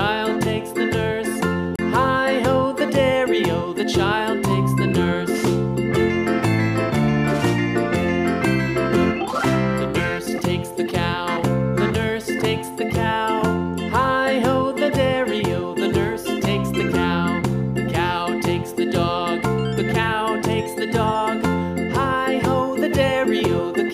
child takes the nurse. Hi-ho, the dairy-o, the child takes the nurse. The nurse takes the cow, the nurse takes the cow. Hi-ho, the dairy-o, the nurse takes the cow. The cow takes the dog, the cow takes the dog. Hi-ho, the dairy-o, the